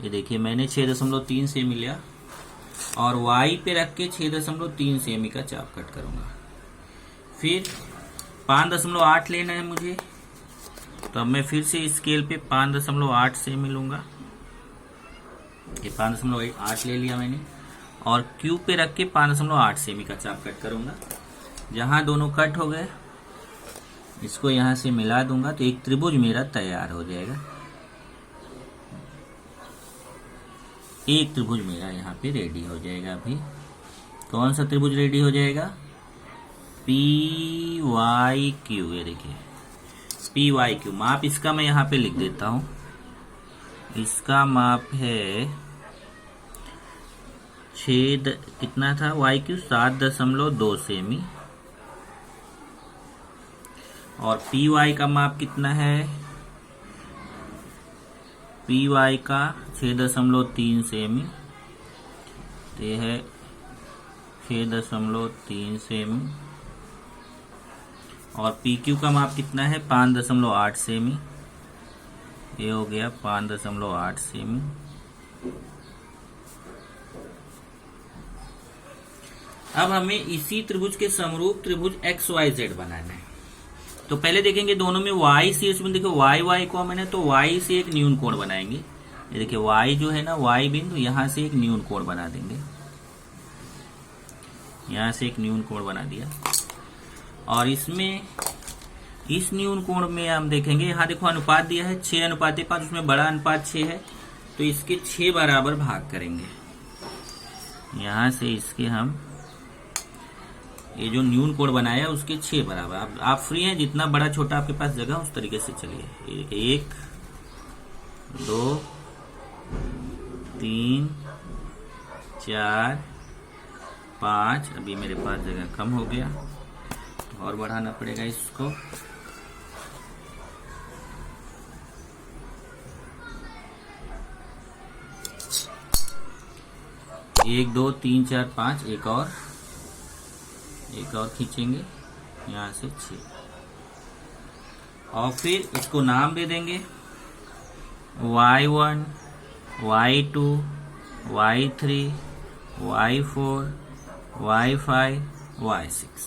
ये देखिए मैंने 6.3 सेमी लिया और Y पे रख के 6.3 सेमी का चाप कट करूंगा। फिर 5.8 लेना है मुझे, तो अब मैं फिर से स्केल पे 5.8 सेमी लूंगा। ये 5.8 ले लिया मैंने और Q पे रख के 5.8 सेमी का चाप कट करूंगा। जहां दोनों कट हो गए इसको यहां से मिला दूंगा, तो एक त्रिभुज मेरा तैयार हो जाएगा। एक त्रिभुज मेरा यहाँ पे रेडी हो जाएगा। अभी कौन सा त्रिभुज रेडी हो जाएगा? P Y Q. ये देखिए पी वाई क्यू। माप इसका मैं यहाँ पे लिख देता हूं। इसका माप है कितना था वाई क्यू? 7.2 सेमी। और पी वाई का माप कितना है? पी वाई का 6.3 सेमी। तो ये है 6.3 सेमी। और पी क्यू का माप कितना है? 5.8 सेमी। ये हो गया 5.8 सेमी। अब हमें इसी त्रिभुज के समरूप त्रिभुज एक्स वाई जेड बनाना है। तो पहले देखेंगे दोनों में y से, इसमें देखो y y कॉमन है, तो y से एक न्यून कोण बनाएंगे। ये देखिए y जो है ना, y बिंदु, यहां से एक न्यून कोण बना देंगे। यहां से एक न्यून कोण बना दिया। और इसमें इस न्यून कोण में हम देखेंगे, यहाँ देखो अनुपात दिया है 6:5, उसमें बड़ा अनुपात 6 है, तो इसके 6 बराबर भाग करेंगे। यहां से इसके हम ये जो न्यून कोण बनाया उसके 6 बराबर। आप फ्री हैं, जितना बड़ा छोटा आपके पास जगह उस तरीके से चलिए। 1 2 3 4 5। अभी मेरे पास जगह कम हो गया तो और बढ़ाना पड़ेगा इसको। एक 2 3 4 5। एक और खींचेंगे यहां से 6। और फिर इसको नाम दे देंगे y1 y2 y3 y4 y5 y6।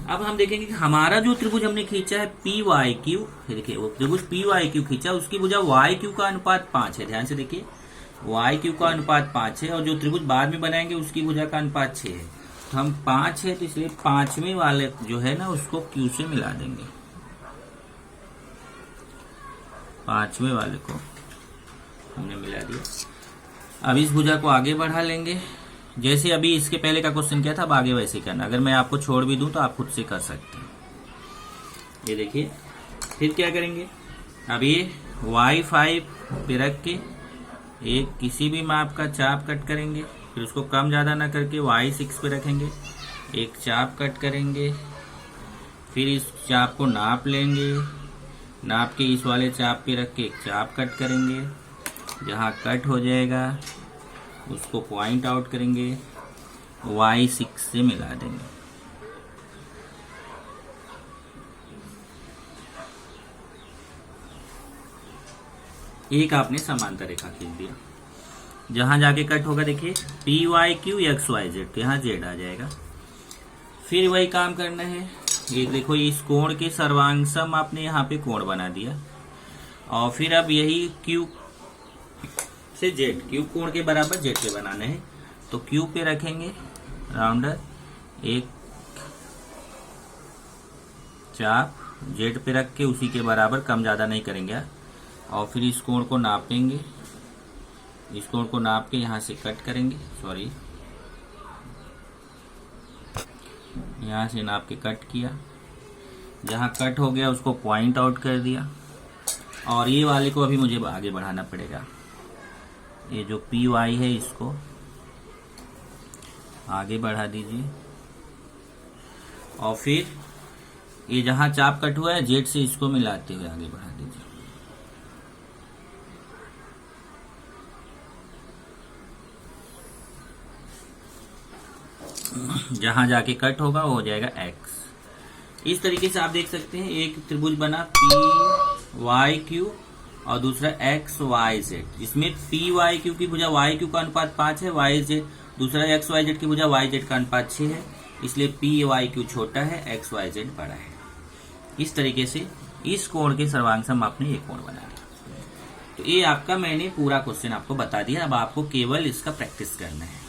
अब हम देखेंगे कि हमारा जो त्रिभुज हमने खींचा है पी वाई क्यू, देखिए वो त्रिभुज पी वाई क्यू खींचा, उसकी भुजा वाई क्यू का अनुपात 5 है। ध्यान से देखिए वाई क्यू का अनुपात 5 है, और जो त्रिभुज बाद में बनाएंगे उसकी भुजा का अनुपात 6 है। तो हम 5 है, तो इसलिए 5वें वाले जो है ना उसको क्यू से मिला देंगे। 5वें वाले को हमने मिला दिया। अब इस भुजा को आगे बढ़ा लेंगे। जैसे अभी इसके पहले का क्वेश्चन क्या था, अब आगे वैसे करना। अगर मैं आपको छोड़ भी दूं तो आप खुद से कर सकते हैं। ये देखिए फिर क्या करेंगे, अब ये y5 पे रख के एक किसी भी माप का चाप कट करेंगे। फिर उसको कम ज्यादा ना करके y6 पे रखेंगे, एक चाप कट करेंगे। फिर इस चाप को नाप लेंगे, नाप के इस वाले चाप पे रख के एक चाप कट करेंगे। जहां कट हो जाएगा उसको पॉइंट आउट करेंगे, y6 से मिला देंगे। एक आपने समांतर रेखा खींच दिया। जहां जाके कट होगा देखिए P Y Q X Y Z, तो यहाँ जेड आ जाएगा। फिर वही काम करना है। ये देखो इस कोण के सर्वांगसम आपने यहाँ पे कोण बना दिया। और फिर अब यही क्यू से जेड, क्यू कोण के बराबर जेड पे बनाना है। तो क्यू पे रखेंगे राउंडर, एक चाप जेड पे रख के उसी के बराबर, कम ज्यादा नहीं करेंगे। और फिर इस कोण को नापेंगे, इस कोण को नाप के यहां से कट करेंगे, सॉरी यहां से नाप के कट किया। जहां कट हो गया उसको पॉइंट आउट कर दिया। और ये वाले को अभी मुझे आगे बढ़ाना पड़ेगा। ये जो पी वाई है इसको आगे बढ़ा दीजिए। और फिर ये जहां चाप कट हुआ है जेड से इसको मिलाते हुए आगे बढ़ा दीजिए। जहां जाके कट होगा वो हो जाएगा एक्स। इस तरीके से आप देख सकते हैं एक त्रिभुज बना पी वाई क्यू और दूसरा एक्स वाई जेड। इसमें पी वाई क्यू की भुजा वाई क्यू का अनुपात 5 है, वाई जेड दूसरा एक्स वाई जेड की भुजा वाई जेड का अनुपात 6 है। इसलिए पी वाई क्यू छोटा है, एक्स वाई जेड बड़ा है। इस तरीके से इस कोण के सर्वांगसम आपने ये कोण बना लिया। तो ये आपका मैंने पूरा क्वेश्चन आपको बता दिया। अब आपको केवल इसका प्रैक्टिस करना है।